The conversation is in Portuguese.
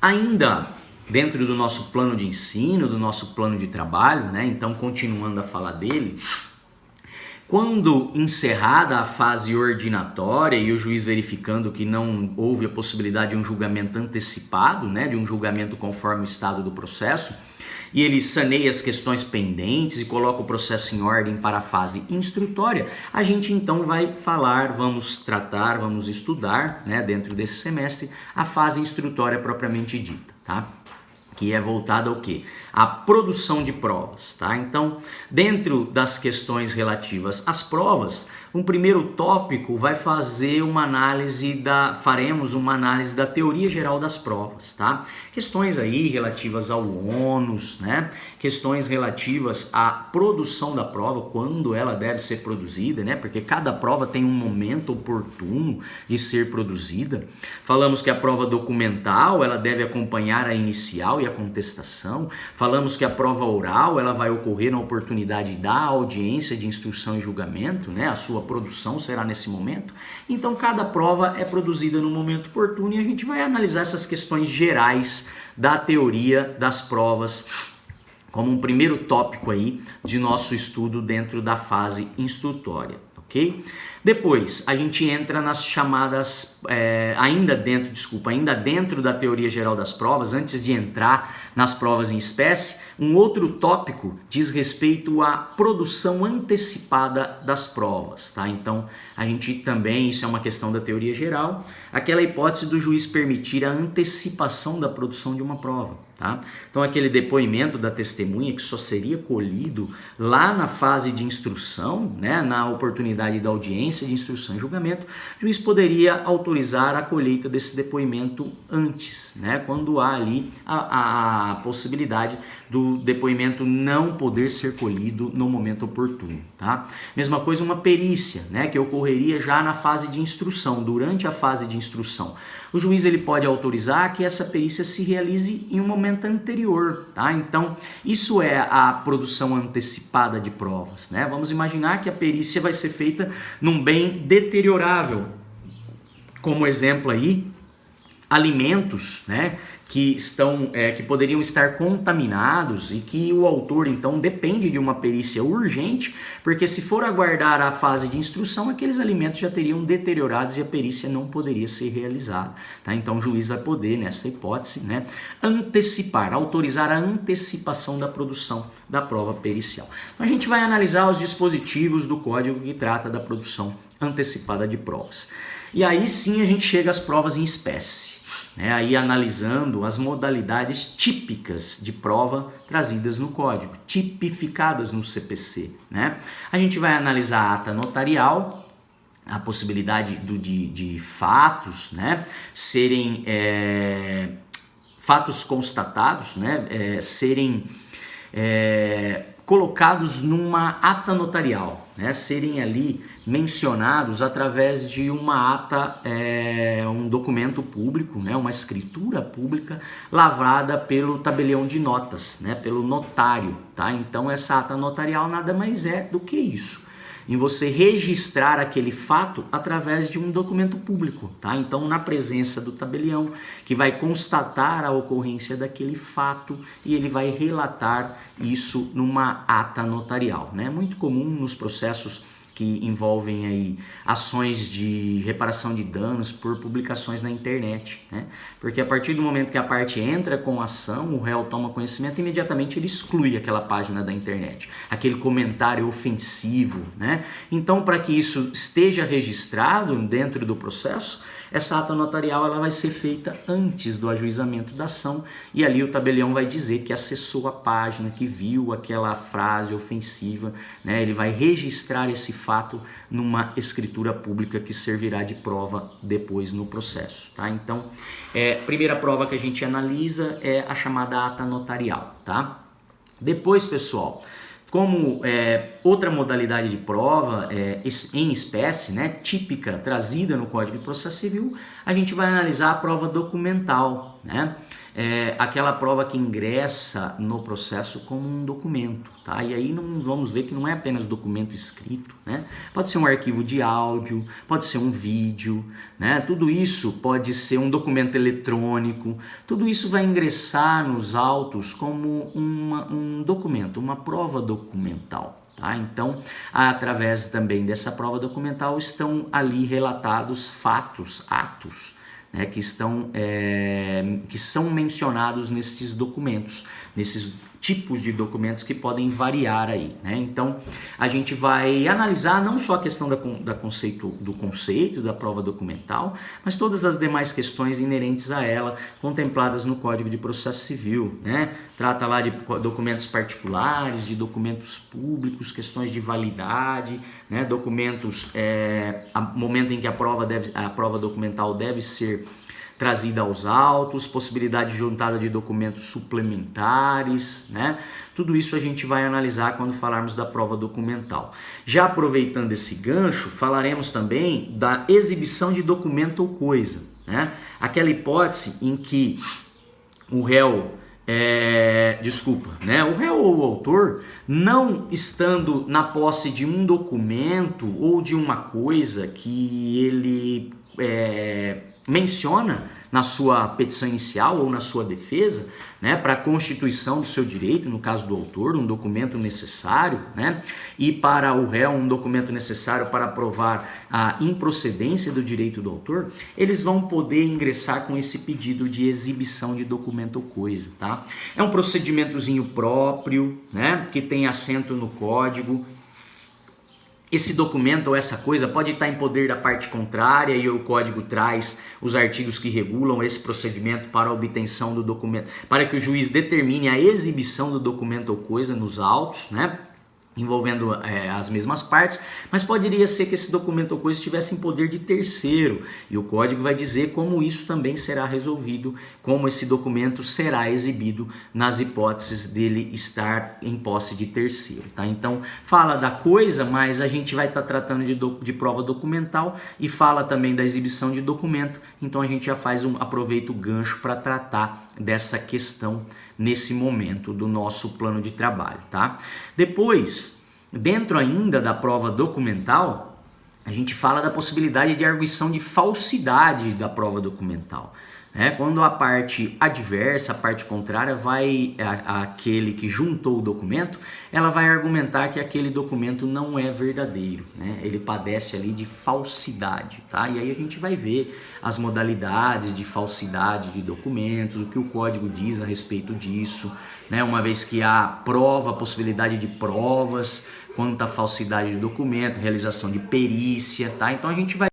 Ainda dentro do nosso plano de ensino, do nosso plano de trabalho, né? Então, continuando a falar dele, quando encerrada a fase ordinatória e o juiz verificando que não houve a possibilidade de um julgamento antecipado, né, de um julgamento conforme o estado do processo, e ele saneia as questões pendentes e coloca o processo em ordem para a fase instrutória, a gente então vai falar, vamos tratar, vamos estudar, né, dentro desse semestre, a fase instrutória propriamente dita, tá? Que é voltada ao quê? À produção de provas, tá? Então, dentro das questões relativas às provas, um primeiro tópico vai fazer faremos uma análise da teoria geral das provas, tá? Questões aí relativas ao ônus, né? Questões relativas à produção da prova, quando ela deve ser produzida, né? Porque cada prova tem um momento oportuno de ser produzida. Falamos que a prova documental, ela deve acompanhar a inicial e a contestação. Falamos que a prova oral, ela vai ocorrer na oportunidade da audiência de instrução e julgamento, né? A sua produção será nesse momento. Então, cada prova é produzida no momento oportuno e a gente vai analisar essas questões gerais da teoria das provas como um primeiro tópico aí de nosso estudo dentro da fase instrutória, ok? Depois, a gente entra nas chamadas, ainda dentro da teoria geral das provas, antes de entrar nas provas em espécie, um outro tópico diz respeito à produção antecipada das provas, tá? Então, a gente também, isso é uma questão da teoria geral, aquela hipótese do juiz permitir a antecipação da produção de uma prova, tá? Então, aquele depoimento da testemunha que só seria colhido lá na fase de instrução, né, na oportunidade da audiência de instrução e julgamento, o juiz poderia autorizar a colheita desse depoimento antes, né, quando há ali a possibilidade do depoimento não poder ser colhido no momento oportuno, tá? Mesma coisa uma perícia, né, que ocorreria já na fase de instrução, durante a fase de instrução. O juiz ele pode autorizar que essa perícia se realize em um momento anterior, tá? Então, isso é a produção antecipada de provas, né? Vamos imaginar que a perícia vai ser feita num bem deteriorável. Como exemplo aí, alimentos, né, que poderiam estar contaminados e que o autor então depende de uma perícia urgente, porque se for aguardar a fase de instrução, aqueles alimentos já teriam deteriorados e a perícia não poderia ser realizada, tá? Então o juiz vai poder, nessa hipótese, né, autorizar a antecipação da produção da prova pericial. Então a gente vai analisar os dispositivos do código que trata da produção antecipada de provas. E aí sim a gente chega às provas em espécie, né? Aí analisando as modalidades típicas de prova trazidas no código, tipificadas no CPC, né? A gente vai analisar a ata notarial, a possibilidade de fatos, né, serem fatos constatados, né, serem colocados numa ata notarial, né, serem ali mencionados através de uma ata, um documento público, né, uma escritura pública lavrada pelo tabelião de notas, né, pelo notário, tá? Então essa ata notarial nada mais é do que isso, em você registrar aquele fato através de um documento público, tá? Então, na presença do tabelião, que vai constatar a ocorrência daquele fato e ele vai relatar isso numa ata notarial, né? Muito comum nos processos que envolvem aí ações de reparação de danos por publicações na internet, né? Porque a partir do momento que a parte entra com a ação, o réu toma conhecimento, imediatamente ele exclui aquela página da internet, aquele comentário ofensivo, né? Então, para que isso esteja registrado dentro do processo, essa ata notarial ela vai ser feita antes do ajuizamento da ação e ali o tabelião vai dizer que acessou a página, que viu aquela frase ofensiva, né? Ele vai registrar esse fato numa escritura pública que servirá de prova depois no processo, tá? Então, a primeira prova que a gente analisa é a chamada ata notarial, tá? Depois, pessoal, Como outra modalidade de prova em espécie, né, típica, trazida no Código de Processo Civil, a gente vai analisar a prova documental, né? Aquela prova que ingressa no processo como um documento, tá? E aí vamos ver que não é apenas documento escrito, né? Pode ser um arquivo de áudio, pode ser um vídeo, né? Tudo isso pode ser um documento eletrônico, tudo isso vai ingressar nos autos como um documento, uma prova documental. Tá? Então, através também dessa prova documental estão ali relatados fatos, atos, né, que são mencionados nesses documentos, nesses tipos de documentos que podem variar aí, né? Então a gente vai analisar não só a questão do conceito da prova documental, mas todas as demais questões inerentes a ela, contempladas no Código de Processo Civil, né? Trata lá de documentos particulares, de documentos públicos, questões de validade, né? Documentos, momento em que a prova documental deve ser trazida aos autos, possibilidade de juntada de documentos suplementares, né? Tudo isso a gente vai analisar quando falarmos da prova documental. Já aproveitando esse gancho, falaremos também da exibição de documento ou coisa, né? Aquela hipótese em que o réu o réu ou o autor, não estando na posse de um documento ou de uma coisa que ele menciona na sua petição inicial ou na sua defesa, né, para a constituição do seu direito, no caso do autor, um documento necessário, né, e para o réu um documento necessário para provar a improcedência do direito do autor, eles vão poder ingressar com esse pedido de exibição de documento ou coisa, tá? É um procedimentozinho próprio, né, que tem assento no código. Esse documento ou essa coisa pode estar em poder da parte contrária e o código traz os artigos que regulam esse procedimento para a obtenção do documento, para que o juiz determine a exibição do documento ou coisa nos autos, né? Envolvendo as mesmas partes, mas poderia ser que esse documento ou coisa estivesse em poder de terceiro, e o código vai dizer como isso também será resolvido, como esse documento será exibido nas hipóteses dele estar em posse de terceiro, tá? Então fala da coisa, mas a gente vai estar tratando de prova documental e fala também da exibição de documento, então a gente já aproveita o gancho para tratar dessa questão nesse momento do nosso plano de trabalho, tá? Depois, dentro ainda da prova documental, a gente fala da possibilidade de arguição de falsidade da prova documental. Quando a parte adversa, a parte contrária, aquele que juntou o documento, ela vai argumentar que aquele documento não é verdadeiro, né? Ele padece ali de falsidade, tá? E aí a gente vai ver as modalidades de falsidade de documentos, o que o código diz a respeito disso, né? Uma vez que há prova, possibilidade de provas quanto à falsidade do documento, realização de perícia, tá? Então a gente vai